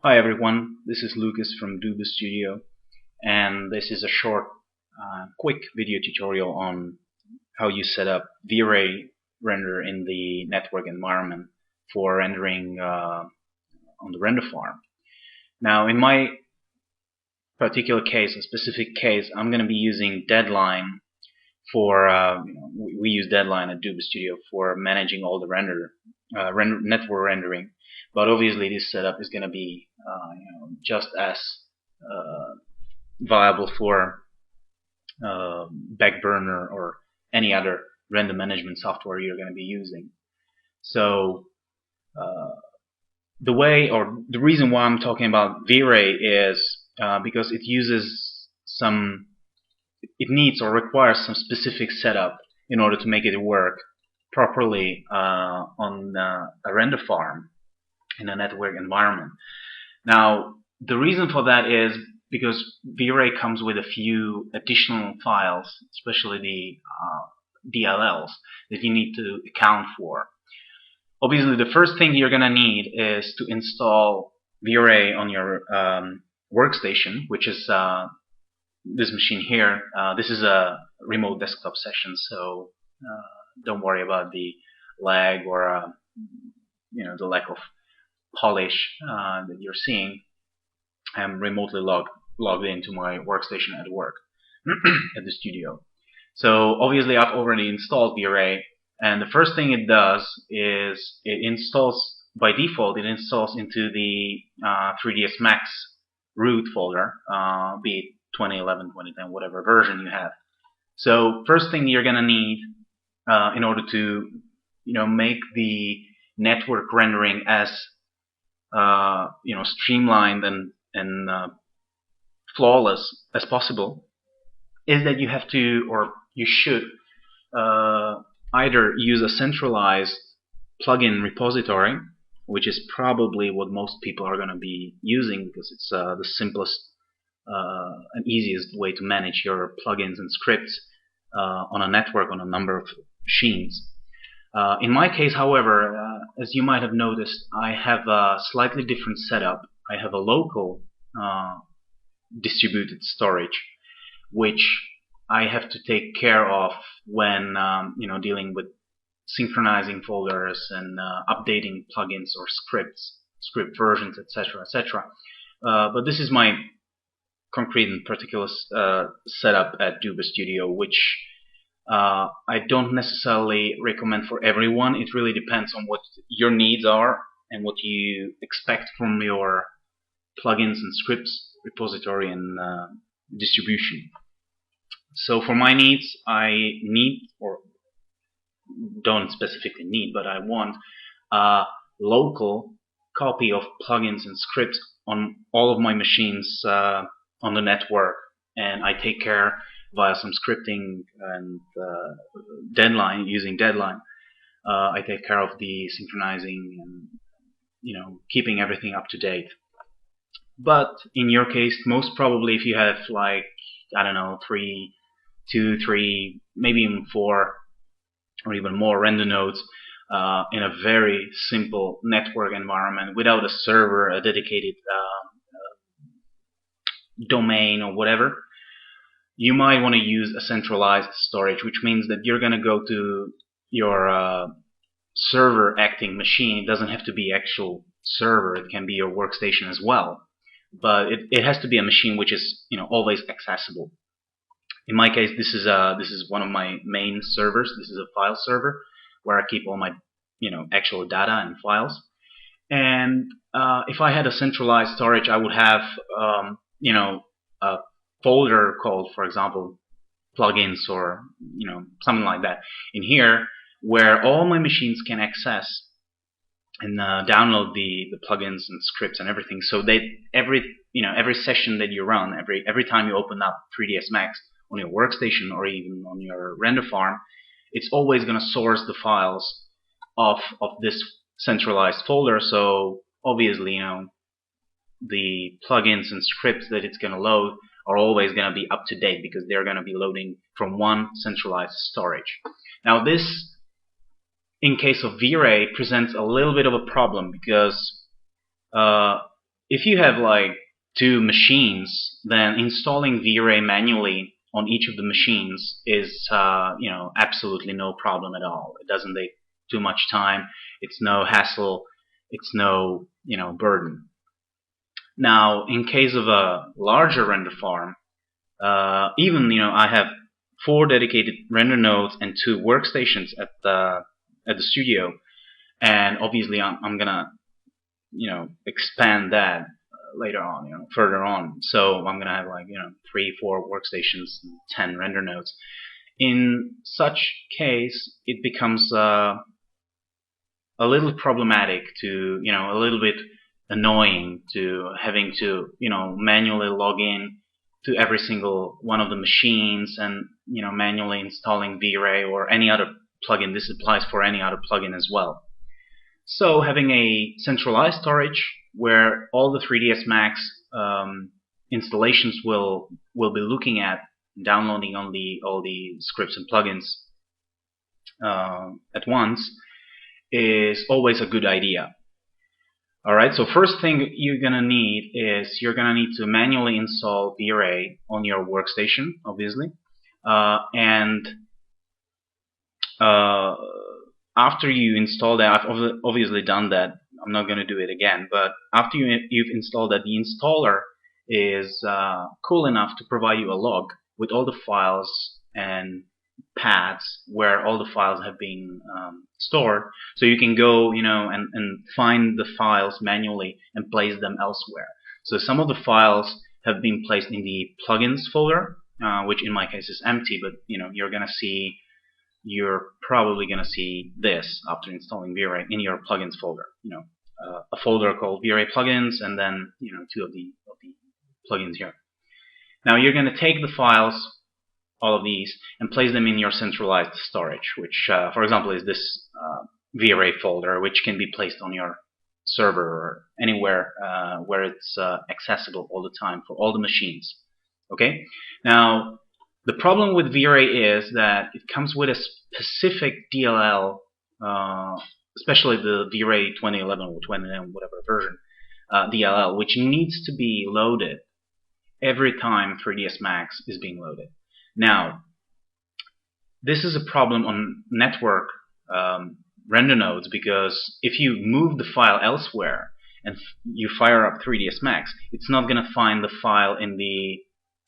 Hi everyone, this is Lucas from Duba Studio, and this is a short, quick video tutorial on how you set up V-Ray render in the network environment for rendering on the render farm. Now, in my particular case, a specific case, I'm going to be using Deadline for, we use Deadline at Duba Studio for managing all the network rendering. But obviously, this setup is going to be just as viable for Backburner or any other render management software you're going to be using. So the reason why I'm talking about V-Ray is because it needs or requires some specific setup in order to make it work properly on a render farm in a network environment. Now, the reason for that is because V-Ray comes with a few additional files, especially the DLLs, that you need to account for. Obviously, the first thing you're going to need is to install V-Ray on your workstation, which is this machine here. This is a remote desktop session, so don't worry about the lag or the lack of polish that you're seeing. I'm remotely logged into my workstation at work at the studio. So obviously I've already installed V-Ray, and the first thing it does is it installs, by default, it installs into the 3ds Max root folder, be it 2011, 2010, whatever version you have. So first thing you're gonna need in order to make the network rendering as streamlined and flawless as possible is that you have to, or you should, either use a centralized plugin repository, which is probably what most people are going to be using because it's the simplest and easiest way to manage your plugins and scripts on a network on a number of machines. In my case, however, as you might have noticed, I have a slightly different setup. I have a local distributed storage, which I have to take care of when dealing with synchronizing folders and updating plugins or script versions, etc., etc. But this is my concrete and particular setup at Duba Studio, which I don't necessarily recommend for everyone. It really depends on what your needs are and what you expect from your plugins and scripts repository and distribution. So for my needs, I need, or don't specifically need, but I want a local copy of plugins and scripts on all of my machines on the network, and I take care via some scripting and Deadline, using Deadline. I take care of the synchronizing and keeping everything up to date. But in your case, most probably, if you have like, I don't know, 2, 3, maybe even 4 or even more render nodes in a very simple network environment without a server, a dedicated domain or whatever, you might want to use a centralized storage, which means that you're going to go to your server acting machine. It doesn't have to be actual server, it can be your workstation as well, but it has to be a machine which is always accessible. In my case, this is one of my main servers. This is a file server where I keep all my actual data and files. And if I had a centralized storage, I would have a folder called, for example, plugins or something like that in here, where all my machines can access and download the plugins and scripts and everything. So that every session that you run, every time you open up 3ds Max on your workstation or even on your render farm, it's always going to source the files of this centralized folder. So obviously, the plugins and scripts that it's going to load are always going to be up to date because they're going to be loading from one centralized storage. Now this, in case of V-Ray, presents a little bit of a problem because if you have like two machines, then installing VRay manually on each of the machines is absolutely no problem at all. It doesn't take too much time. It's no hassle. It's no burden. Now, in case of a larger render farm, even I have 4 dedicated render nodes and 2 workstations at the studio, and obviously I'm gonna expand that later on, further on. So I'm gonna have like 3, 4 workstations, 10 render nodes. In such case, it becomes a little problematic to a little bit annoying to having to manually log in to every single one of the machines and manually installing VRay or any other plugin. This applies for any other plugin as well. So having a centralized storage where all the 3ds Max installations will be looking at, downloading all the scripts and plugins at once is always a good idea. Alright, so first thing you're gonna need is you're gonna need to manually install VRay on your workstation, obviously, and after you install that, I've obviously done that. I'm not gonna do it again, but after you've installed that, the installer is cool enough to provide you a log with all the files and paths where all the files have been stored, so you can go and find the files manually and place them elsewhere. So some of the files have been placed in the plugins folder, which in my case is empty, but you're probably gonna see this after installing VRay in your plugins folder. A folder called VRay plugins, and then 2 of the plugins here. Now you're gonna take the files, all of these, and place them in your centralized storage, which, for example, is this VRay folder, which can be placed on your server or anywhere where it's accessible all the time for all the machines. Okay. Now, the problem with VRay is that it comes with a specific DLL, especially the VRay 2011 or 2011, whatever version, DLL, which needs to be loaded every time 3ds Max is being loaded. Now, this is a problem on network render nodes, because if you move the file elsewhere and you fire up 3ds Max, it's not going to find the file in the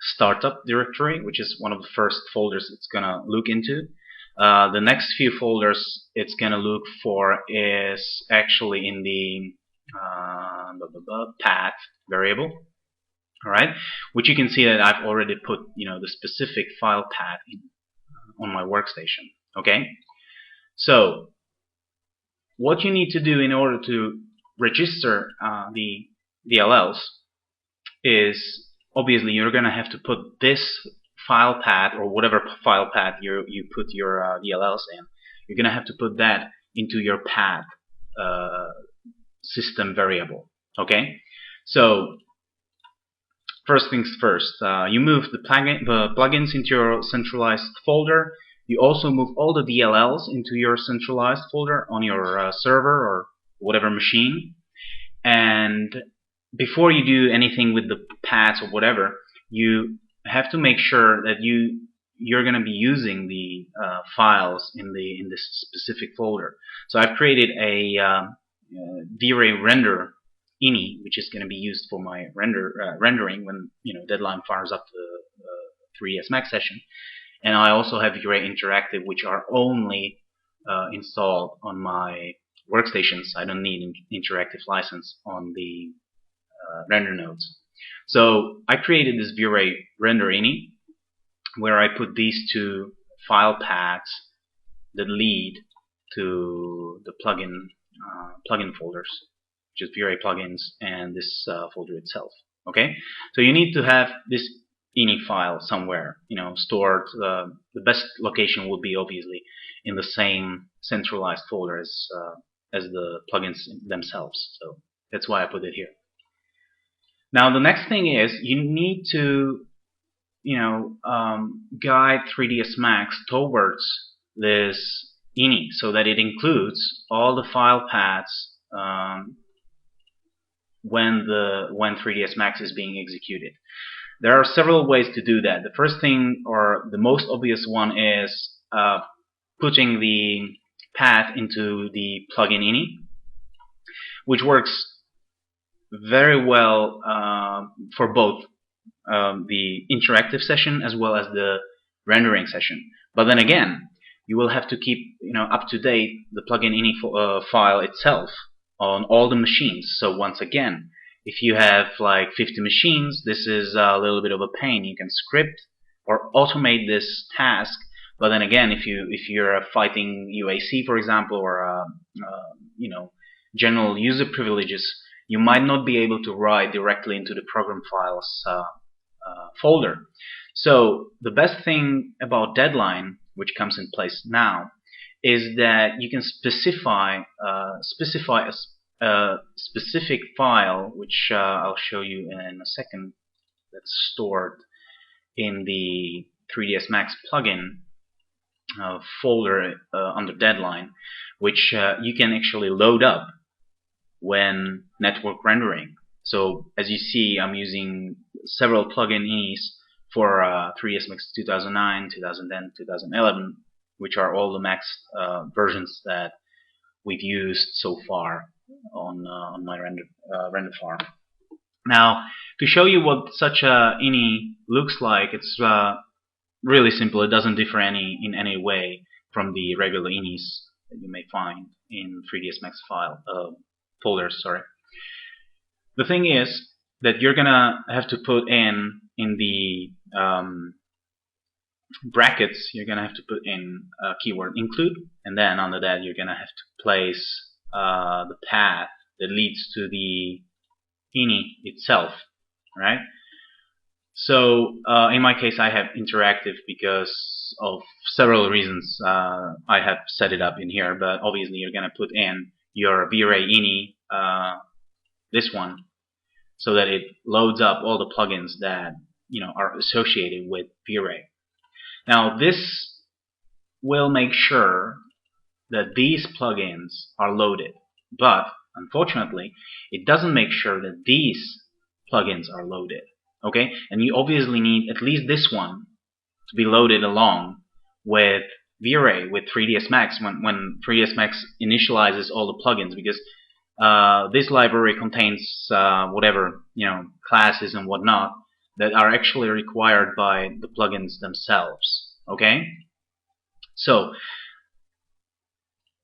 startup directory, which is one of the first folders it's going to look into. The next few folders it's going to look for is actually in the path variable. Alright, which you can see that I've already put the specific file path on my workstation. Okay, so what you need to do in order to register the DLLs is obviously you're gonna have to put this file path, or whatever file path you put your DLLs in. You're gonna have to put that into your path system variable. Okay, so first things first, you move the plugins into your centralized folder. You also move all the DLLs into your centralized folder on your server or whatever machine. And before you do anything with the paths or whatever, you have to make sure that you're going to be using the files in this specific folder. So I've created a VRay render ini, which is going to be used for my rendering when Deadline fires up the 3ds Max session, and I also have VRay Interactive, which are only installed on my workstations. I don't need an interactive license on the render nodes. So I created this VRay render ini, where I put these 2 file paths that lead to the plugin folders, which is VRay plugins and this folder itself. Okay, so you need to have this ini file somewhere, stored. The best location would be obviously in the same centralized folder as the plugins themselves. So that's why I put it here. Now the next thing is you need to guide 3ds Max towards this ini so that it includes all the file paths when 3ds Max is being executed. There are several ways to do that. The first thing, or the most obvious one, is putting the path into the plugin ini, which works very well for both the interactive session as well as the rendering session. But then again, you will have to keep up to date the plugin ini file itself on all the machines. So once again, if you have like 50 machines, this is a little bit of a pain. You can script or automate this task, but then again, if you're fighting UAC, for example, or general user privileges, you might not be able to write directly into the program files folder. So the best thing about Deadline, which comes in place now, is that you can specify a specific file, which I'll show you in a second, that's stored in the 3ds Max plugin folder under Deadline, which you can actually load up when network rendering. So as you see, I'm using several plugin inis for 3ds Max 2009, 2010, 2011, which are all the Max versions that we've used so far on my render farm. Now, to show you what such a ini looks like, it's really simple. It doesn't differ in any way from the regular inis that you may find in 3ds Max folders. Sorry. The thing is that you're gonna have to put in the brackets. You're gonna have to put in a keyword include, and then under that you're gonna have to place the path that leads to the ini itself, right? So in my case, I have interactive because of several reasons. I have set it up in here, but obviously you're gonna put in your V-Ray ini, this one, so that it loads up all the plugins that are associated with V-Ray. Now this will make sure that these plugins are loaded, but unfortunately it doesn't make sure that these plugins are loaded. Okay, and you obviously need at least this one to be loaded along with V-Ray, with 3ds Max, when 3ds Max initializes all the plugins, because this library contains whatever classes and whatnot that are actually required by the plugins themselves. Okay, so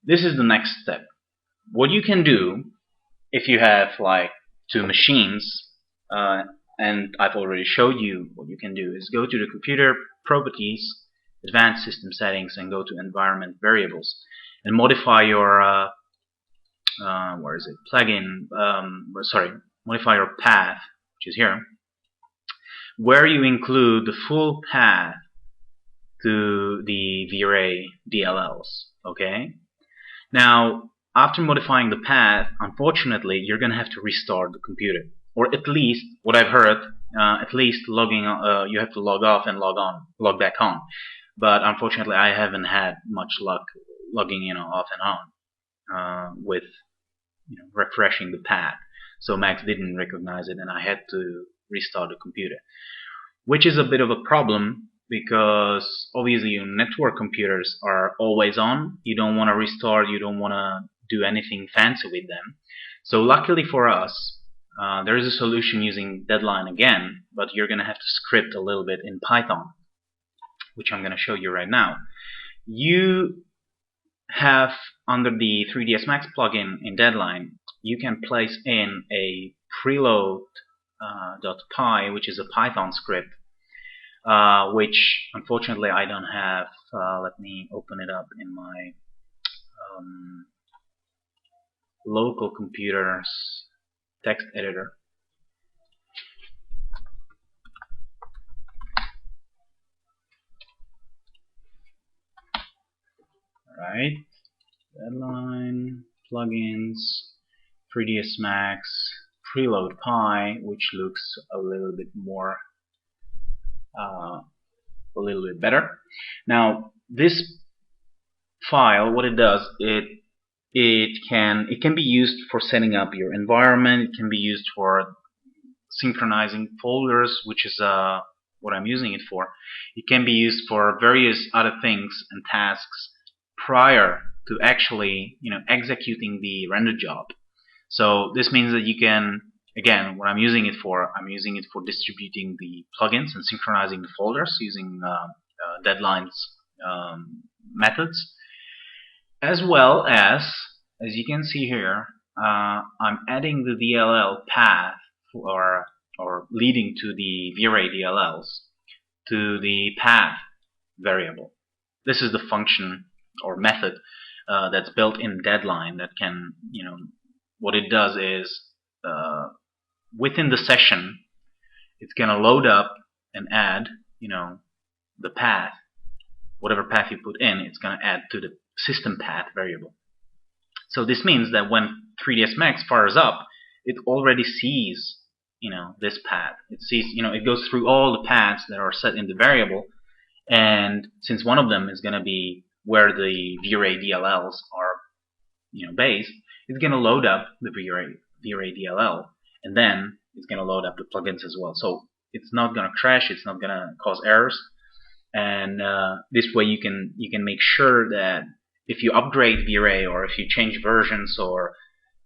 this is the next step. What you can do if you have like 2 machines, and I've already showed you what you can do, is go to the computer properties, advanced system settings, and go to environment variables and modify your where is it, plugin, modify your path, which is here, where you include the full path to the V-Ray DLLs. Okay, now after modifying the path, unfortunately you're gonna have to restart the computer, or at least, what I've heard, at least you have to log off and log back on. But unfortunately, I haven't had much luck logging off and on with refreshing the path. So Max didn't recognize it, and I had to restart the computer, which is a bit of a problem because obviously your network computers are always on. You don't want to restart. You don't want to do anything fancy with them. So luckily for us, there is a solution using Deadline again, but you're going to have to script a little bit in Python, which I'm going to show you right now. You have, under the 3ds Max plugin in Deadline, you can place in a preload.py, which is a Python script, which unfortunately I don't have. Let me open it up in my local computer's text editor. Alright, Deadline, plugins, 3ds Max, preload.py, which looks a little bit better. Now this file, what it does, it it can be used for setting up your environment. It can be used for synchronizing folders, which is what I'm using it for. It can be used for various other things and tasks prior to actually executing the render job. So this means that you can, again, what I'm using it for distributing the plugins and synchronizing the folders using deadlines methods, as well as you can see here, I'm adding the DLL path or leading to the V-Ray DLLs to the path variable. This is the function or method that's built in Deadline that can, what it does is within the session, it's going to load up and add, the path. Whatever path you put in, it's going to add to the system path variable. So this means that when 3ds Max fires up, it already sees, this path. It sees, it goes through all the paths that are set in the variable, and since one of them is going to be where the V-Ray DLLs are, based, it's going to load up the V-Ray DLL, and then it's going to load up the plugins as well. So it's not going to crash. It's not going to cause errors. And this way you can make sure that if you upgrade V-Ray or if you change versions or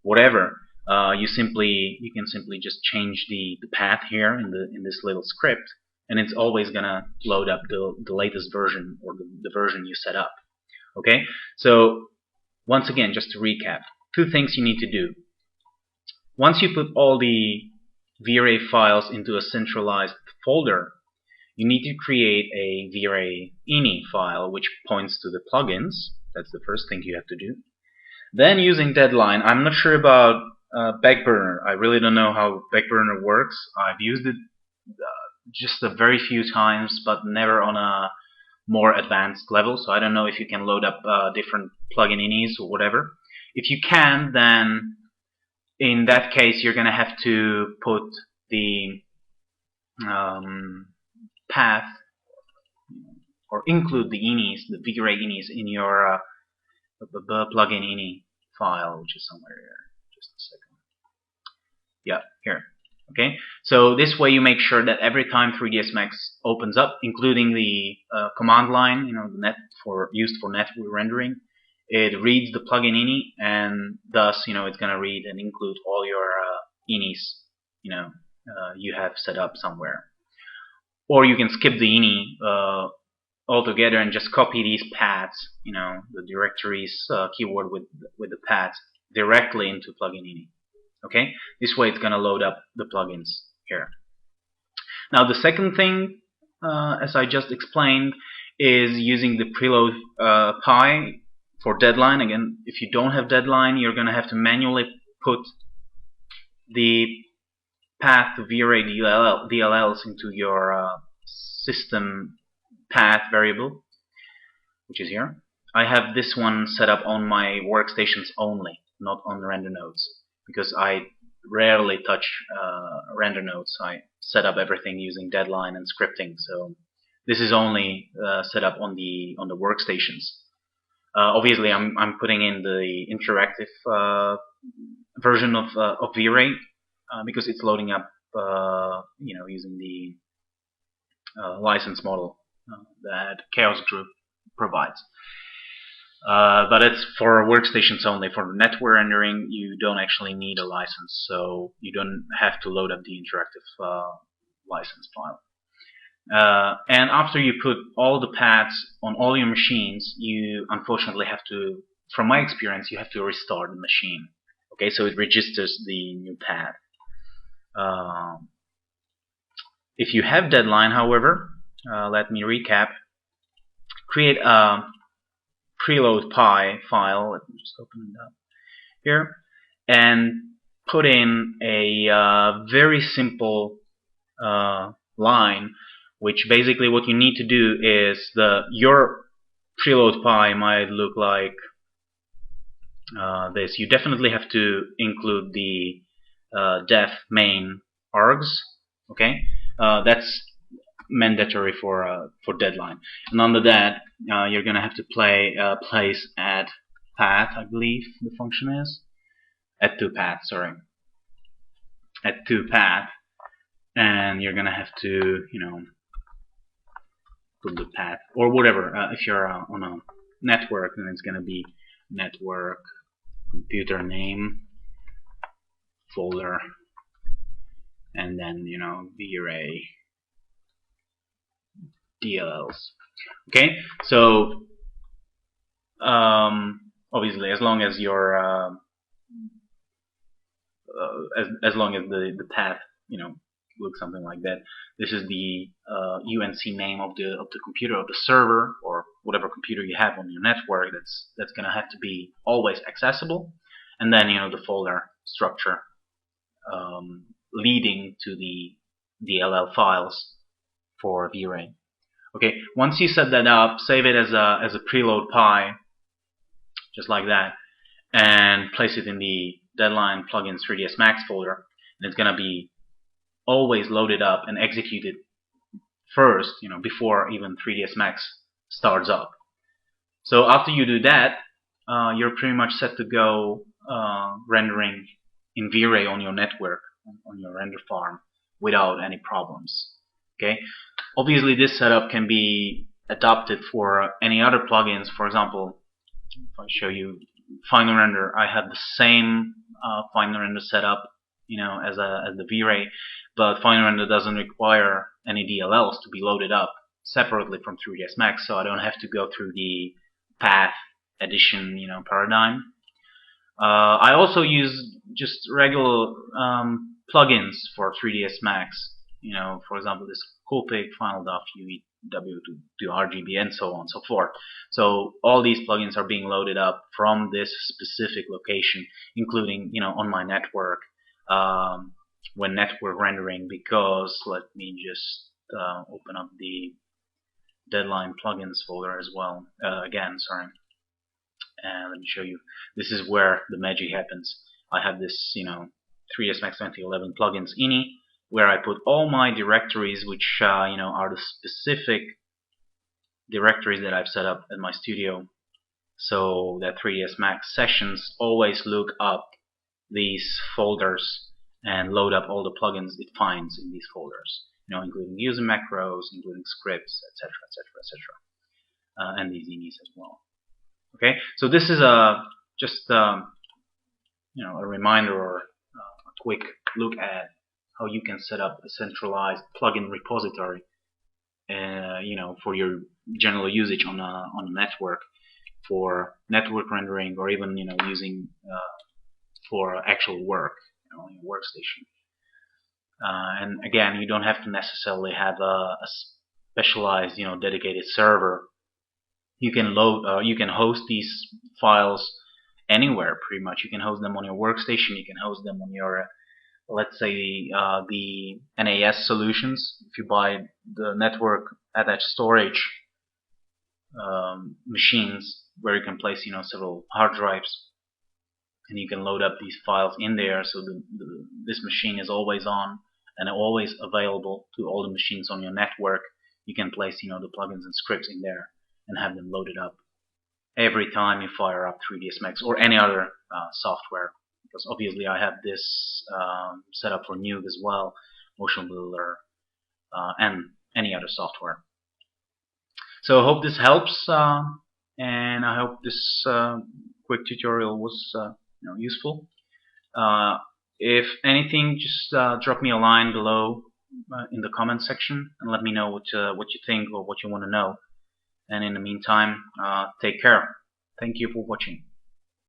whatever, you can simply just change the path here in this little script, and it's always gonna load up the latest version or the version you set up. Okay, so once again, just to recap, 2 things you need to do. Once you put all the V-Ray files into a centralized folder, you need to create a V-Ray ini file which points to the plugins. That's the first thing you have to do. Then using Deadline, I'm not sure about Backburner. I really don't know how Backburner works. I've used it just a very few times, but never on a more advanced level, so I don't know if you can load up different plugin inis or whatever. If you can, then in that case you're gonna have to put the path or include the inis, the V-Ray inis, in your plugin ini file, which is somewhere here. Just a second. Yeah, here. Okay, so this way you make sure that every time 3ds Max opens up, including the command line, the used for net rendering, it reads the plugin ini, and thus, it's going to read and include all your inis, you have set up somewhere. Or you can skip the ini altogether and just copy these paths, the directories keyword with the paths directly into plugin ini. Okay, this way it's going to load up the plugins here. Now the second thing, as I just explained, is using the preload pi for Deadline. Again, if you don't have Deadline, you're going to have to manually put the path to V-Ray DLLs into your system path variable, which is here. I have this one set up on my workstations only, not on the render nodes, because I rarely touch render nodes. I set up everything using Deadline and scripting, so this is only set up on the workstations. Obviously, I'm putting in the interactive version of V-Ray because it's loading up, using the license model that Chaos Group provides. But it's for workstations only. For network rendering, you don't actually need a license, so you don't have to load up the interactive license file. And after you put all the paths on all your machines, you unfortunately have to, from my experience, you have to restart the machine. Okay, so it registers the new path. If you have Deadline, however, let me recap. Create a preload pi file. Let me just open it up here, and put in a very simple line, which basically what you need to do is your preload pi might look like this. You definitely have to include the def main args. Okay, that's mandatory for Deadline. And under that, you're gonna have to place add path, I believe the function is add to path. Sorry, add to path, and you're gonna have to put the path or whatever. If you're on a network, then it's gonna be network computer name folder, and then V-Ray DLLs. Okay, so obviously, as long as your as long as the path looks something like that. This is the UNC name of the computer, of the server, or whatever computer you have on your network. That's gonna have to be always accessible, and then the folder structure leading to the DLL files for V-Ray. Okay, once you set that up, save it as a preload py, just like that, and place it in the Deadline plugins 3ds Max folder, and it's gonna be always loaded up and executed first, before even 3ds Max starts up. So after you do that, you're pretty much set to go rendering in V-Ray on your network, on your render farm, without any problems. Okay. Obviously, this setup can be adopted for any other plugins. For example, if I show you Final Render, I have the same Final Render setup, as the V-Ray, but Final Render doesn't require any DLLs to be loaded up separately from 3ds Max, so I don't have to go through the path addition, paradigm. I also use just regular plugins for 3ds Max. For example, this Coolpix, Final.ui, W2RGB, and so on and so forth. So all these plugins are being loaded up from this specific location, including on my network when network rendering. Because let me just open up the Deadline plugins folder as well. Again, sorry, and let me show you. This is where the magic happens. I have this 3ds Max 2011 plugins ini, where I put all my directories, which are the specific directories that I've set up in my studio, so that 3ds Max sessions always look up these folders and load up all the plugins it finds in these folders, including user macros, including scripts, etc., etc., etc., and these inis as well. Okay, so this is just a reminder or a quick look at how you can set up a centralized plugin repository, for your general usage on a network, for network rendering, or even using for actual work on your workstation. And again, you don't have to necessarily have a specialized dedicated server. You can host these files anywhere pretty much. You can host them on your workstation. You can host them on your let's say the NAS solutions. If you buy the network attached storage machines, where you can place several hard drives, and you can load up these files in there, so this machine is always on and always available to all the machines on your network. You can place the plugins and scripts in there and have them loaded up every time you fire up 3ds Max or any other software. Because obviously I have this set up for Nuke as well, Motion Builder, and any other software. So I hope this helps, and I hope this quick tutorial was useful. If anything, just drop me a line below in the comment section and let me know what you think or what you want to know. And in the meantime, take care. Thank you for watching.